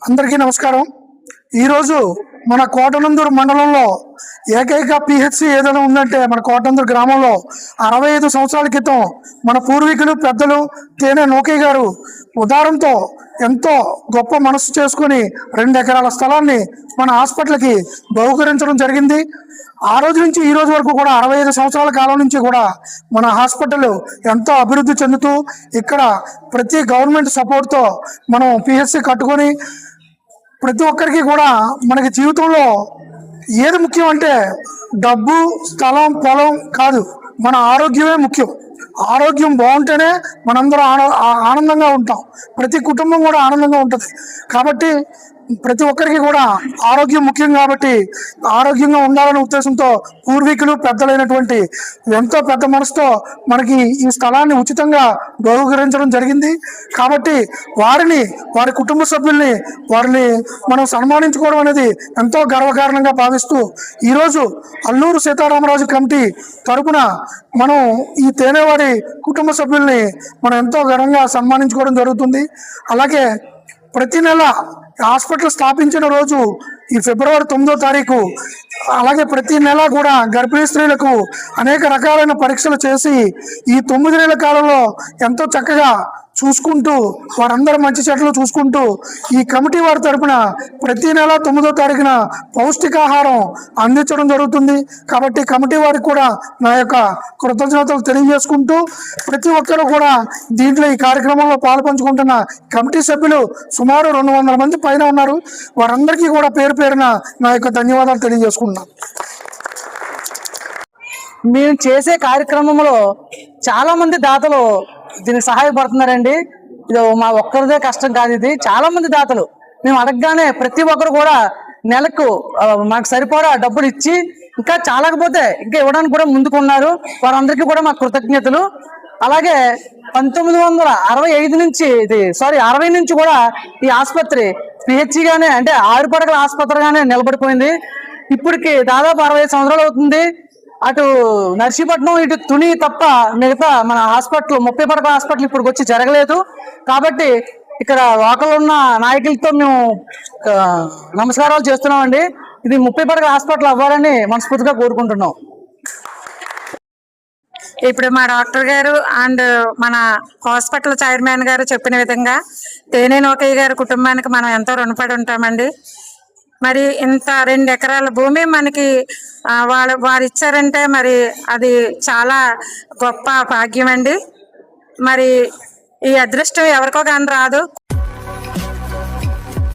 అందరికీ నమస్కారం. ఈరోజు మన కోటనందూరు మండలంలో ఏకైక పిహెచ్సి ఏదైనా ఉందంటే మన కోటనందూరు గ్రామంలో 65 సంవత్సరాల క్రితం మన పూర్వీకులు పెద్దలు తేనె నోకే గారు ఉదారంతో ఎంతో గొప్ప మనసు చేసుకుని 2 ఎకరాల స్థలాన్ని మన హాస్పిటల్కి బహుకరించడం జరిగింది. ఆ రోజు నుంచి ఈ రోజు వరకు కూడా 65 సంవత్సరాల కాలం నుంచి కూడా మన హాస్పిటల్ ఎంతో అభివృద్ధి చెందుతూ ఇక్కడ ప్రతి గవర్నమెంట్ సపోర్ట్తో మనం పిహెచ్సి కట్టుకొని ప్రతి ఒక్కరికి కూడా మనకి జీవితంలో ఏది ముఖ్యం అంటే డబ్బు, స్థలం, పొలం కాదు, మన ఆరోగ్యమే ముఖ్యం. ఆరోగ్యం బాగుంటేనే మనందరం ఆనందంగా ఉంటాం. ప్రతి కుటుంబం కూడా ఆనందంగా ఉంటుంది. కాబట్టి ప్రతి ఒక్కరికి కూడా ఆరోగ్యం ముఖ్యం. కాబట్టి ఆరోగ్యంగా ఉండాలనే ఉద్దేశంతో పూర్వీకులు పెద్దలైనటువంటి ఎంతో పెద్ద మనసుతో మనకి ఈ స్థలాన్ని ఉచితంగా బహుకరించడం జరిగింది. కాబట్టి వారి కుటుంబ సభ్యుల్ని మనం సన్మానించుకోవడం అనేది ఎంతో గర్వకారణంగా భావిస్తూ ఈరోజు అల్లూరు సీతారామరాజు కమిటీ తరపున మనం ఈ తేనేవాడి కుటుంబ సభ్యుల్ని మనం ఎంతో ఘనంగా సన్మానించుకోవడం జరుగుతుంది. అలాగే ప్రతి నెల హాస్పిటల్ స్థాపించిన రోజు ఈ ఫిబ్రవరి 9వ తారీఖు, అలాగే ప్రతి నెల కూడా గర్భిణీ స్త్రీలకు అనేక రకాలైన పరీక్షలు చేసి ఈ 9 నెలల కాలంలో ఎంతో చక్కగా చూసుకుంటూ వారందరూ మంచి చెట్లు చూసుకుంటూ ఈ కమిటీ వారి తరపున ప్రతి నెల 9వ తారీఖున పౌష్టికాహారం అందించడం జరుగుతుంది. కాబట్టి కమిటీ వారికి కూడా నా యొక్క కృతజ్ఞతలు తెలియజేసుకుంటూ ప్రతి ఒక్కరూ కూడా దీంట్లో ఈ కార్యక్రమంలో పాల్పంచుకుంటున్న కమిటీ సభ్యులు సుమారు 200 మంది పైన ఉన్నారు. వారందరికీ కూడా పేరు పేరున నా యొక్క ధన్యవాదాలు తెలియజేసుకుంటున్నాను. మేము చేసే కార్యక్రమంలో చాలా మంది దాతలు దీనికి సహాయపడుతున్నారండి. ఇది మా ఒక్కరిదే కష్టం కాదు, ఇది చాలా మంది దాతలు. మేము అడగగానే ప్రతి ఒక్కరు కూడా నెలకు మాకు సరిపడా డబ్బులు ఇచ్చి ఇంకా చాలకపోతే ఇంకా ఇవ్వడానికి కూడా ముందుకున్నారు. వారందరికీ కూడా మా కృతజ్ఞతలు. అలాగే 1965 నుంచి 60 నుంచి కూడా ఈ ఆసుపత్రి పిహెచ్సిగానే అంటే 6 పడకల ఆసుపత్రిగానే నిలబడిపోయింది. ఇప్పటికి దాదాపు 65 సంవత్సరాలు అవుతుంది. అటు నర్సీపట్నం, ఇటు తుని తప్ప మిగతా మన హాస్పిటల్ 30 పడకల హాస్పిటల్ ఇప్పుడు వచ్చి జరగలేదు. కాబట్టి ఇక్కడ లోకల్ ఉన్న నాయకులతో మేము నమస్కారాలు చేస్తున్నామండి. ఇది 30 పడకల హాస్పిటల్ అవ్వాలని మనస్ఫూర్తిగా కోరుకుంటున్నాం. ఇప్పుడు మా డాక్టర్ గారు అండ్ మన హాస్పిటల్ చైర్మన్ గారు చెప్పిన విధంగా తేనె నోకయ్య గారి కుటుంబానికి మనం ఎంతో రుణపడి ఉంటామండి. మరి ఇంత 2 ఎకరాల భూమి మనకి వారు ఇచ్చారంటే మరి అది చాలా గొప్ప భాగ్యం అండి. మరి ఈ అదృష్టం ఎవరికో కానీ రాదు.